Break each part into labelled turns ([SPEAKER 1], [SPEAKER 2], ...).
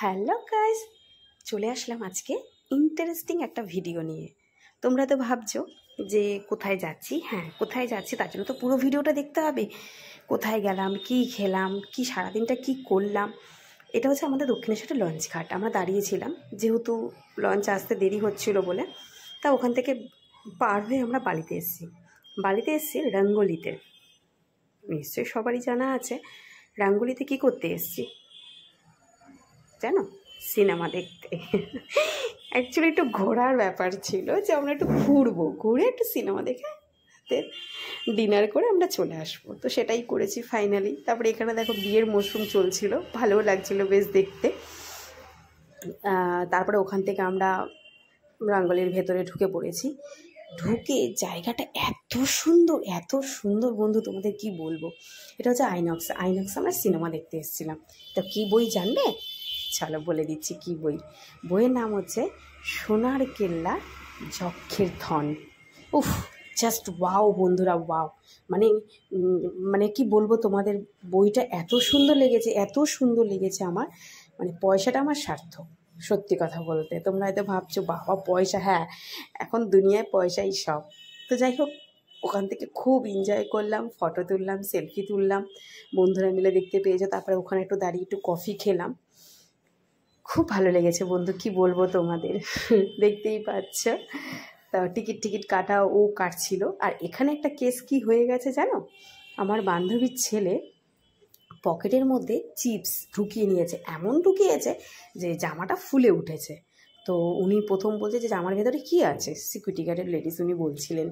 [SPEAKER 1] Hello guys, চলে আসলাম আজকে interesting একটা ভিডিও নিয়ে। তোমরা তো ভাবছো যে কোথায় যাচ্ছি। হ্যাঁ, কোথায় যাচ্ছি তার জন্য তো পুরো ভিডিওটা দেখতে হবে। কোথায় গেলাম, কি খেলাম, কি সারাদিনটা কি করলাম। এটা হচ্ছে আমাদের দক্ষিণেশ্বরের লঞ্চ ঘাট। আমরা দাঁড়িয়েছিলাম যেহেতু লঞ্চ আসতে দেরি হচ্ছিল বলে, তা ওখান থেকে পার হয়ে আমরা বালিতে এসেছি রঙ্গোলিতে। নিশ্চয়ই সবারই জানা আছে রঙ্গোলিতে কী করতে এসেছি জানো? সিনেমা দেখতে। অ্যাকচুয়ালি একটু ঘোরার ব্যাপার ছিল যে আমরা একটু ঘুরে একটু সিনেমা দেখে ডিনার করে আমরা চলে আসবো। তো সেটাই করেছি ফাইনালি। তারপরে এখানে দেখো বিয়ের মরশুম চলছিল, ভালোও লাগছিল বেশ দেখতে। তারপরে ওখান থেকে আমরা রঙ্গোলির ভেতরে ঢুকে পড়েছি। ঢুকে জায়গাটা এত সুন্দর বন্ধু, তোমাদের কি বলবো। এটা হচ্ছে আইনক্স আমরা সিনেমা দেখতে এসেছিলাম। তো কী বই জানবে? চলো বলে দিচ্ছি কী বই। বইয়ের নাম হচ্ছে সোনার কেল্লা যক্ষের ধন। উফ, জাস্ট ওয়াও বন্ধুরা, ওয়াও। মানে মানে কি বলবো তোমাদের, বইটা এত সুন্দর লেগেছে আমার। মানে পয়সাটা আমার সার্থক, সত্যি কথা বলতে। তোমরা হয়তো ভাবছো বাবা পয়সা, হ্যাঁ এখন দুনিয়ায় পয়সাই সব। তো যাই হোক, ওখান থেকে খুব এনজয় করলাম, ফটো তুললাম, সেলফি তুললাম, বন্ধুরা মিলে দেখতে পেয়েছো। তারপরে ওখানে একটু দাঁড়িয়ে একটু কফি খেলাম। খুব ভালো লেগেছে বন্ধু, কি বলবো তোমাদের। দেখতেই পাচ্ছ। তা টিকিট কাটা ও কাটছিল। আর এখানে একটা কেস কি হয়ে গেছে জানো? আমার বান্ধবীর ছেলে পকেটের মধ্যে চিপস ঢুকিয়ে নিয়েছে, এমন ঢুকিয়েছে যে জামাটা ফুলে উঠেছে। তো উনি প্রথম বলছে যে জামার ভেতরে কী আছে, সিকিউরিটি গার্ডের লেডিস উনি বলছিলেন।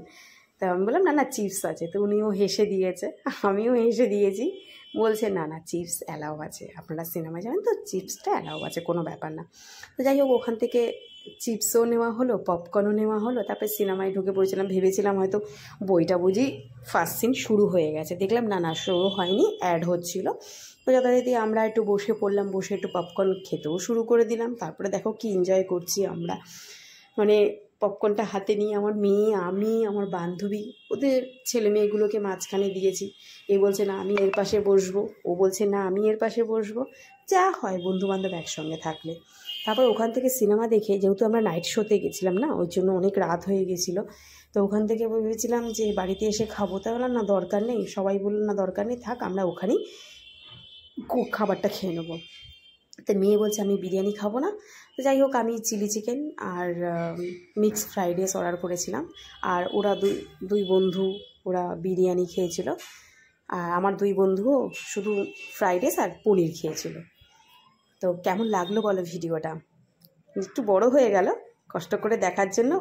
[SPEAKER 1] তা আমি বললাম না চিপস আছে। তো উনিও হেসে দিয়েছে, আমিও হেসে দিয়েছি। বলছে না চিপস অ্যালাউ আছে, আপনারা সিনেমায় যাবেন তো চিপসটা অ্যালাউ আছে, কোনো ব্যাপার না। তো যাই হোক, ওখান থেকে চিপসও নেওয়া হলো, পপকর্নও নেওয়া হলো। তারপরে সিনেমায় ঢুকে পড়েছিলাম। ভেবেছিলাম হয়তো বইটা বুঝি ফার্স্ট সিন শুরু হয়ে গেছে, দেখলাম না শুরু হয়নি, অ্যাড হচ্ছিলো। তো যথারীতি আমরা একটু বসে পড়লাম, বসে একটু পপকর্ন খেতেও শুরু করে দিলাম। তারপরে দেখো কি এনজয় করছি আমরা। মানে পপকর্নটা হাতে নিয়ে আমার মেয়ে, আমি, আমার বান্ধবী, ওদের ছেলে মেয়েগুলোকে মাঝখানে দিয়েছি। এ বলছে না আমি এর পাশে বসবো, ও বলছে না আমি এর পাশে বসবো। যা হয় বন্ধুবান্ধব একসঙ্গে থাকলে। তারপর ওখান থেকে সিনেমা দেখে, যেহেতু আমরা নাইট শোতে গেছিলাম না, ওই জন্য অনেক রাত হয়ে গেছিলো। তো ওখান থেকে ভেবেছিলাম যে বাড়িতে এসে খাবো, তাহলে না দরকার নেই, সবাই বললো না দরকার নেই, থাক আমরা ওখানেই খাবারটা খেয়ে নেবো। তো মেয়ে বলছে আমি বিরিয়ানি খাবো না। তো যাই হোক, আমি চিলি চিকেন আর মিক্স ফ্রাইড রাইস অর্ডার করেছিলাম। আর ওরা দুই বন্ধু ওরা বিরিয়ানি খেয়েছিল। আর আমার দুই বন্ধুও শুধু ফ্রাইড রাইস আর পনির খেয়েছিল। তো কেমন লাগলো বলো ভিডিওটা? একটু বড় হয়ে গেল কষ্ট করে দেখার জন্য।